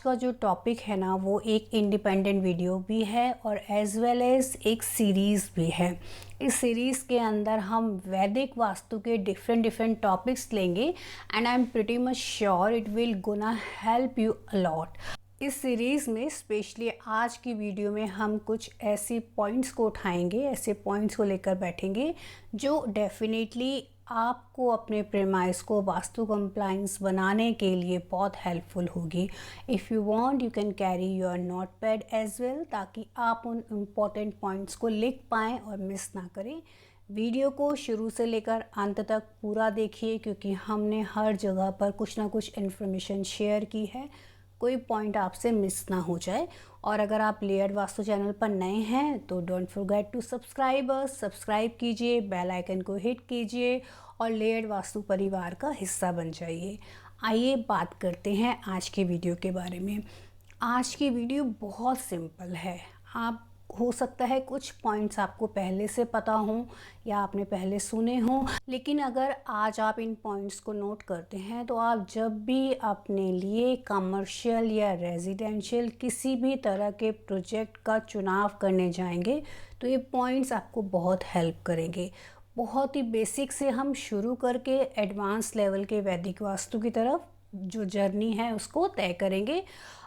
का जो टॉपिक है ना वो एक इंडिपेंडेंट वीडियो भी है और एज वेल एज एक सीरीज़ भी है। इस सीरीज़ के अंदर हम वैदिक वास्तु के डिफरेंट टॉपिक्स लेंगे and I am pretty much sure it will gonna help you a lot. इस सीरीज़ में स्पेशली आज की वीडियो में हम कुछ ऐसे पॉइंट्स को उठाएंगे, ऐसे पॉइंट्स को लेकर बैठेंगे जो डेफिनेटली आपको अपने प्रेमाइस को वास्तु कंप्लायंस बनाने के लिए बहुत हेल्पफुल होगी। If you want you can carry your notepad as well, ताकि आप उन इम्पॉर्टेंट पॉइंट्स को लिख पाएँ और मिस ना करें। वीडियो को शुरू से लेकर अंत तक पूरा देखिए, क्योंकि हमने हर जगह पर कुछ ना कुछ इन्फॉर्मेशन शेयर की है, कोई पॉइंट आपसे मिस ना हो जाए। और अगर आप लेयर्ड वास्तु चैनल पर नए हैं तो डोंट फॉरगेट टू सब्सक्राइब कीजिए, बेल आइकन को हिट कीजिए और लेयर्ड वास्तु परिवार का हिस्सा बन जाइए। आइए बात करते हैं आज की वीडियो के बारे में। आज की वीडियो बहुत सिंपल है। आप हो सकता है कुछ पॉइंट्स आपको पहले से पता हों या आपने पहले सुने हों, लेकिन अगर आज आप इन पॉइंट्स को नोट करते हैं तो आप जब भी अपने लिए कमर्शियल या रेजिडेंशियल किसी भी तरह के प्रोजेक्ट का चुनाव करने जाएंगे तो ये पॉइंट्स आपको बहुत हेल्प करेंगे। बहुत ही बेसिक से हम शुरू करके एडवांस लेवल के वैदिक वास्तु की तरफ जो जर्नी है उसको तय करेंगे।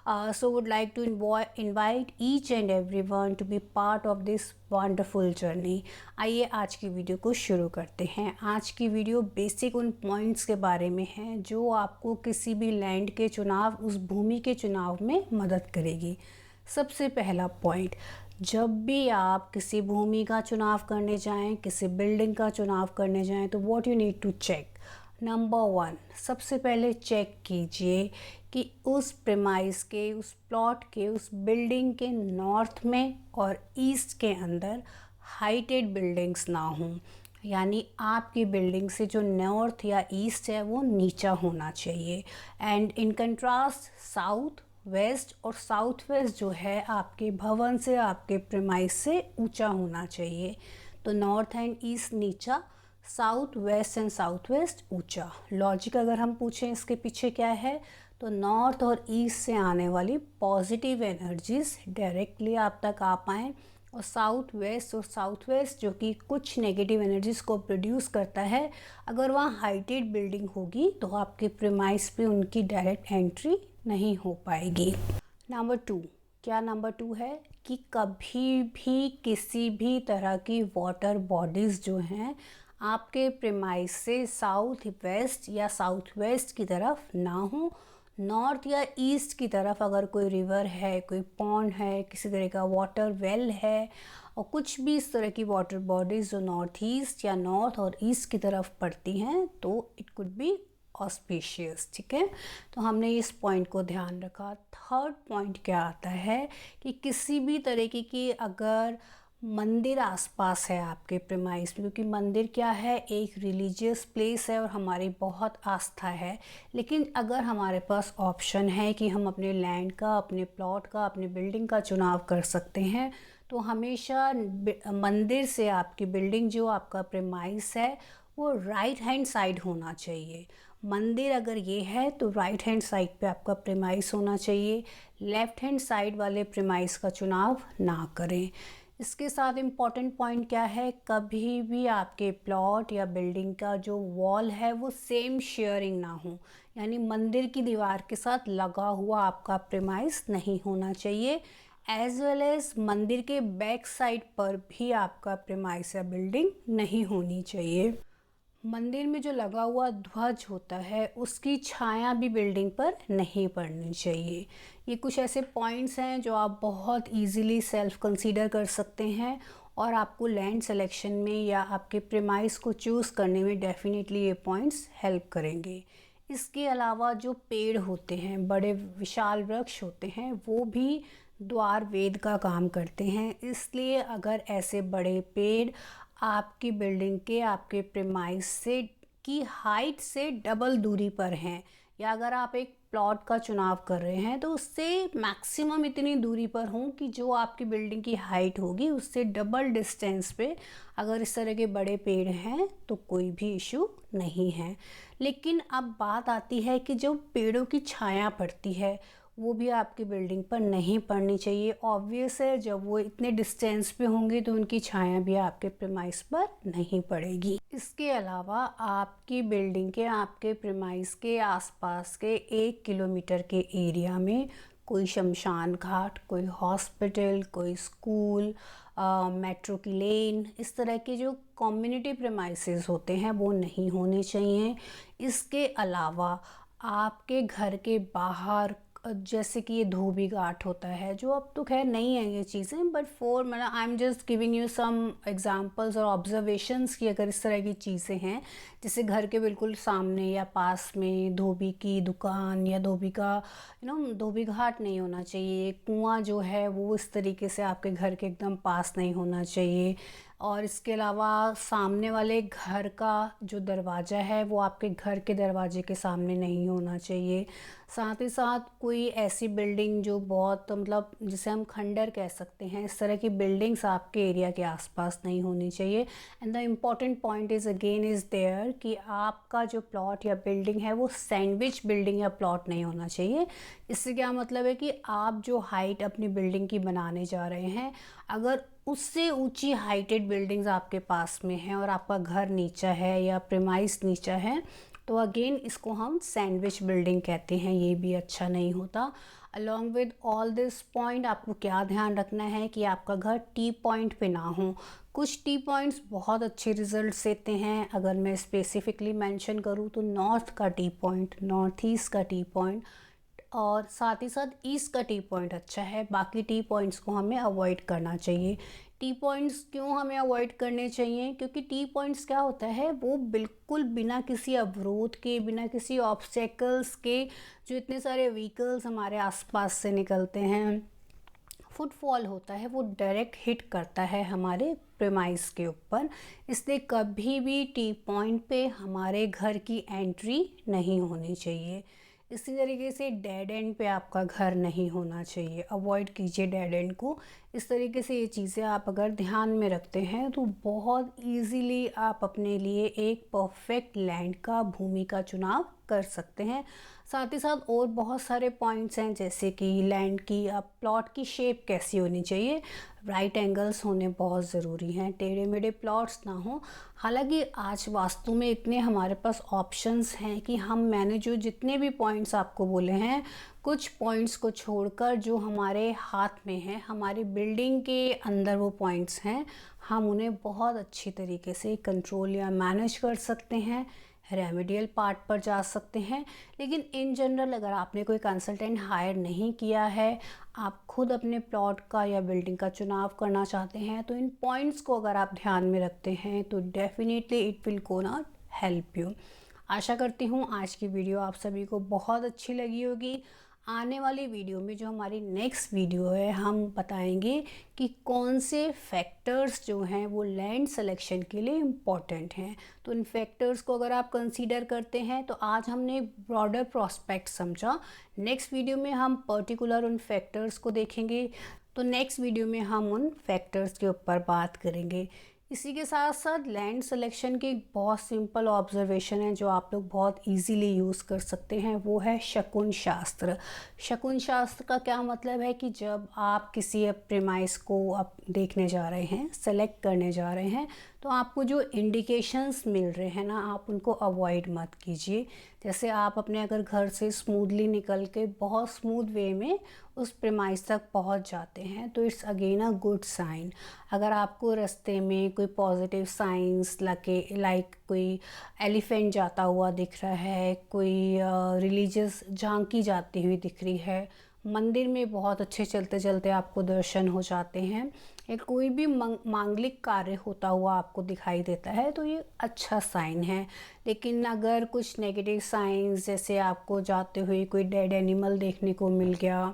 So would like to invite each and everyone to be part of this wonderful journey. आइए आज की वीडियो को शुरू करते हैं। आज की वीडियो बेसिक उन पॉइंट्स के बारे में है जो आपको किसी भी लैंड के चुनाव, उस भूमि के चुनाव में मदद करेगी। सबसे पहला पॉइंट, जब भी आप किसी भूमि का चुनाव करने जाएं, किसी बिल्डिंग का चुनाव करने जाएं, तो what you need to check. Number 1, सबसे पहले चेक कीजिए कि उस प्रेमाइस के, उस प्लॉट के, उस बिल्डिंग के नॉर्थ में और ईस्ट के अंदर हाइटेड बिल्डिंग्स ना हों। यानी आपकी बिल्डिंग से जो नॉर्थ या ईस्ट है वो नीचा होना चाहिए। And in contrast south west और साउथ वेस्ट जो है आपके भवन से, आपके प्रेमाइस से ऊंचा होना चाहिए। तो नॉर्थ एंड ईस्ट नीचा, south west and south west ऊंचा। लॉजिक अगर हम पूछें इसके पीछे क्या है, तो नॉर्थ और ईस्ट से आने वाली पॉजिटिव एनर्जीज डायरेक्टली आप तक आ पाएँ, और साउथ वेस्ट जो कि कुछ नेगेटिव एनर्जीज को प्रोड्यूस करता है, अगर वहाँ हाइटेड बिल्डिंग होगी तो आपके प्रेमाइस पे उनकी डायरेक्ट एंट्री नहीं हो पाएगी। नंबर 2, क्या नंबर 2 है कि कभी भी किसी भी तरह की वाटर बॉडीज़ जो हैं आपके प्रेमाइस से साउथ वेस्ट या साउथ वेस्ट की तरफ ना हो। नॉर्थ या ईस्ट की तरफ अगर कोई रिवर है, कोई पॉन्ड है, किसी तरह का वाटर वेल है, और कुछ भी इस तरह की वाटर बॉडीज़ जो नॉर्थ ईस्ट या नॉर्थ और ईस्ट की तरफ पड़ती हैं, तो इट कुड बी ऑस्पिशियस। ठीक है, तो हमने इस पॉइंट को ध्यान रखा। थर्ड पॉइंट क्या आता है कि किसी भी तरीके की अगर मंदिर आसपास है आपके प्रेमाइस में, क्योंकि मंदिर क्या है, एक रिलीजियस प्लेस है और हमारी बहुत आस्था है। लेकिन अगर हमारे पास ऑप्शन है कि हम अपने लैंड का, अपने प्लॉट का, अपने बिल्डिंग का चुनाव कर सकते हैं, तो हमेशा मंदिर से आपकी बिल्डिंग, जो आपका प्रेमाइस है, वो राइट हैंड साइड होना चाहिए। मंदिर अगर ये है तो राइट हैंड साइड पे आपका प्रेमाइस होना चाहिए। लेफ्ट हैंड साइड वाले प्रेमाइस का चुनाव ना करें। इसके साथ इम्पॉर्टेंट पॉइंट क्या है, कभी भी आपके प्लॉट या बिल्डिंग का जो वॉल है वो सेम शेयरिंग ना हो। यानी मंदिर की दीवार के साथ लगा हुआ आपका प्रेमाइस नहीं होना चाहिए। एज वेल एज मंदिर के बैक साइड पर भी आपका प्रेमाइस या बिल्डिंग नहीं होनी चाहिए। मंदिर में जो लगा हुआ ध्वज होता है उसकी छाया भी बिल्डिंग पर नहीं पड़नी चाहिए। ये कुछ ऐसे पॉइंट्स हैं जो आप बहुत इजीली सेल्फ कंसीडर कर सकते हैं और आपको लैंड सिलेक्शन में या आपके प्रेमाइस को चूज़ करने में डेफिनेटली ये पॉइंट्स हेल्प करेंगे। इसके अलावा जो पेड़ होते हैं, बड़े विशाल वृक्ष होते हैं, वो भी द्वार वेद का काम करते हैं। इसलिए अगर ऐसे बड़े पेड़ आपकी बिल्डिंग के, आपके प्रेमाइस से की हाइट से डबल दूरी पर हैं, या अगर आप एक प्लॉट का चुनाव कर रहे हैं तो उससे मैक्सिमम इतनी दूरी पर हों कि जो आपकी बिल्डिंग की हाइट होगी उससे डबल डिस्टेंस पे अगर इस तरह के बड़े पेड़ हैं तो कोई भी इशू नहीं है। लेकिन अब बात आती है कि जो पेड़ों की छाया पड़ती है वो भी आपकी बिल्डिंग पर नहीं पड़नी चाहिए। ऑब्वियस है, जब वो इतने डिस्टेंस पे होंगे तो उनकी छाया भी आपके प्रीमाइस पर नहीं पड़ेगी। इसके अलावा आपकी बिल्डिंग के, आपके प्रीमाइस के आसपास के 1 किलोमीटर के एरिया में कोई शमशान घाट, कोई हॉस्पिटल, कोई स्कूल, मेट्रो की लेन, इस तरह के जो कम्युनिटी प्रेमाइसेस होते हैं वो नहीं होने चाहिए। इसके अलावा आपके घर के बाहर जैसे कि ये धोबी घाट होता है, जो अब तो खैर नहीं है ये चीज़ें, बट फॉर मतलब I am just giving you some examples और ऑब्जर्वेशंस कि अगर इस तरह की चीज़ें हैं, जैसे घर के बिल्कुल सामने या पास में धोबी की दुकान या धोबी का धोबी घाट नहीं होना चाहिए। कुआं जो है वो इस तरीके से आपके घर के एकदम पास नहीं होना चाहिए। और इसके अलावा सामने वाले घर का जो दरवाज़ा है वो आपके घर के दरवाजे के सामने नहीं होना चाहिए। साथ ही साथ कोई ऐसी बिल्डिंग जो बहुत मतलब जिसे हम खंडर कह सकते हैं, इस तरह की बिल्डिंग्स आपके एरिया के आसपास नहीं होनी चाहिए। And the important point is again is there कि आपका जो प्लॉट या बिल्डिंग है वो सैंडविच बिल्डिंग या प्लॉट नहीं होना चाहिए। इससे क्या मतलब है कि आप जो हाइट अपनी बिल्डिंग की बनाने जा रहे हैं, अगर उससे ऊंची हाइटेड बिल्डिंग्स आपके पास में हैं और आपका घर नीचा है या प्रीमाइस नीचा है, तो अगेन इसको हम सैंडविच बिल्डिंग कहते हैं। ये भी अच्छा नहीं होता। Along with all this point आपको क्या ध्यान रखना है कि आपका घर टी पॉइंट पे ना हो। कुछ टी पॉइंट्स बहुत अच्छे रिजल्ट्स देते हैं। अगर मैं स्पेसिफिकली मेंशन करूँ तो नॉर्थ का टी पॉइंट, नॉर्थ ईस्ट का टी पॉइंट और साथ ही साथ ईस्ट का टी पॉइंट अच्छा है। बाकी टी पॉइंट्स को हमें अवॉइड करना चाहिए। टी पॉइंट्स क्यों हमें अवॉइड करने चाहिए? क्योंकि टी पॉइंट्स क्या होता है, वो बिल्कुल बिना किसी अवरोध के, बिना किसी ऑब्स्टेकल्स के, जो इतने सारे व्हीकल्स हमारे आसपास से निकलते हैं, फुटफॉल होता है, वो डायरेक्ट हिट करता है हमारे प्रेमाइस के ऊपर। इसलिए कभी भी टी पॉइंट पे हमारे घर की एंट्री नहीं होनी चाहिए। इसी तरीके से डेड एंड पे आपका घर नहीं होना चाहिए। अवॉइड कीजिए डेड एंड को। इस तरीके से ये चीज़ें आप अगर ध्यान में रखते हैं तो बहुत इजीली आप अपने लिए एक परफेक्ट लैंड का, भूमि का चुनाव कर सकते हैं। साथ ही साथ और बहुत सारे पॉइंट्स हैं, जैसे कि लैंड की, आप प्लॉट की शेप कैसी होनी चाहिए। राइट एंगल्स होने बहुत ज़रूरी हैं, टेढ़े मेढ़े प्लॉट्स ना हो। हालांकि आज वास्तु में इतने हमारे पास ऑप्शंस हैं कि मैंने जो जितने भी पॉइंट्स आपको बोले हैं, कुछ पॉइंट्स को छोड़कर जो हमारे हाथ में है, हमारी बिल्डिंग के अंदर वो पॉइंट्स हैं, हम उन्हें बहुत अच्छी तरीके से कंट्रोल या मैनेज कर सकते हैं। रेमेडियल पार्ट पर जा सकते हैं। लेकिन इन जनरल अगर आपने कोई कंसल्टेंट हायर नहीं किया है, आप खुद अपने प्लॉट का या बिल्डिंग का चुनाव करना चाहते हैं, तो इन पॉइंट्स को अगर आप ध्यान में रखते हैं तो definitely it will gonna help you. आशा करती हूँ आज की वीडियो आप सभी को बहुत अच्छी लगी होगी। आने वाली वीडियो में जो हमारी नेक्स्ट वीडियो है, हम बताएंगे कि कौन से फैक्टर्स जो हैं वो लैंड सिलेक्शन के लिए इम्पॉर्टेंट हैं। तो इन फैक्टर्स को अगर आप कंसीडर करते हैं, तो आज हमने ब्रॉडर प्रोस्पेक्ट समझा। नेक्स्ट वीडियो में हम पर्टिकुलर उन फैक्टर्स को देखेंगे। तो नेक्स्ट वीडियो में हम उन फैक्टर्स के ऊपर बात करेंगे। इसी के साथ साथ लैंड सिलेक्शन की एक बहुत सिंपल ऑब्जर्वेशन है जो आप लोग बहुत इजीली यूज़ कर सकते हैं, वो है शकुन शास्त्र। शकुन शास्त्र का क्या मतलब है कि जब आप किसी प्रीमाइस को आप देखने जा रहे हैं, सेलेक्ट करने जा रहे हैं, तो आपको जो इंडिकेशंस मिल रहे हैं ना, आप उनको अवॉइड मत कीजिए। जैसे आप अपने अगर घर से स्मूथली निकल के बहुत स्मूथ वे में उस प्रीमाइस तक पहुंच जाते हैं, तो it's again a good sign. अगर आपको रास्ते में कोई पॉजिटिव साइंस लगे, लाइक कोई एलिफेंट जाता हुआ दिख रहा है, कोई रिलीजियस झांकी जाती हुई दिख रही है, मंदिर में बहुत अच्छे चलते चलते आपको दर्शन हो जाते हैं, या कोई भी मांगलिक कार्य होता हुआ आपको दिखाई देता है, तो ये अच्छा साइन है। लेकिन अगर कुछ नेगेटिव साइंस, जैसे आपको जाते हुए कोई डेड एनिमल देखने को मिल गया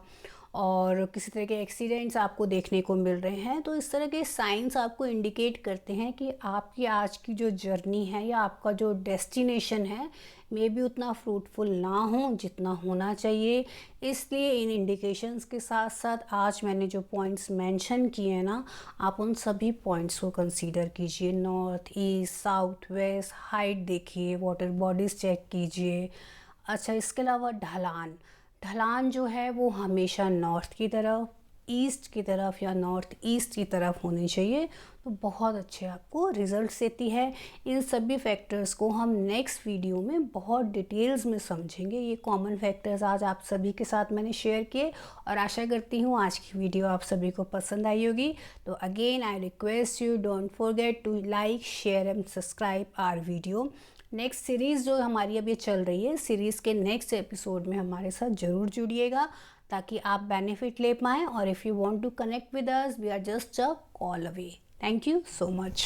और किसी तरह के एक्सीडेंट्स आपको देखने को मिल रहे हैं, तो इस तरह के साइंस आपको इंडिकेट करते हैं कि आपकी आज की जो जर्नी है या आपका जो डेस्टिनेशन है, मे बी उतना फ्रूटफुल ना हो जितना होना चाहिए। इसलिए इन इंडिकेशंस के साथ साथ आज मैंने जो पॉइंट्स मेंशन किए हैं ना, आप उन सभी पॉइंट्स को कंसीडर कीजिए। North, east, south, west, height देखिए, वाटर बॉडीज़ चेक कीजिए। अच्छा, इसके अलावा ढलान, ढलान जो है वो हमेशा नॉर्थ की तरफ, ईस्ट की तरफ या नॉर्थ ईस्ट की तरफ होनी चाहिए, तो बहुत अच्छे आपको रिजल्ट्स देती है। इन सभी फैक्टर्स को हम नेक्स्ट वीडियो में बहुत डिटेल्स में समझेंगे। ये कॉमन फैक्टर्स आज आप सभी के साथ मैंने शेयर किए और आशा करती हूँ आज की वीडियो आप सभी को पसंद आई होगी। तो again I request you, don't forget to like, share and subscribe our video. Next series जो हमारी अब ये चल रही है, सीरीज़ के नेक्स्ट एपिसोड में हमारे साथ ज़रूर जुड़िएगा ताकि आप बेनिफिट ले पाएँ। और if you want to connect with us, we are just a call away. Thank you so much.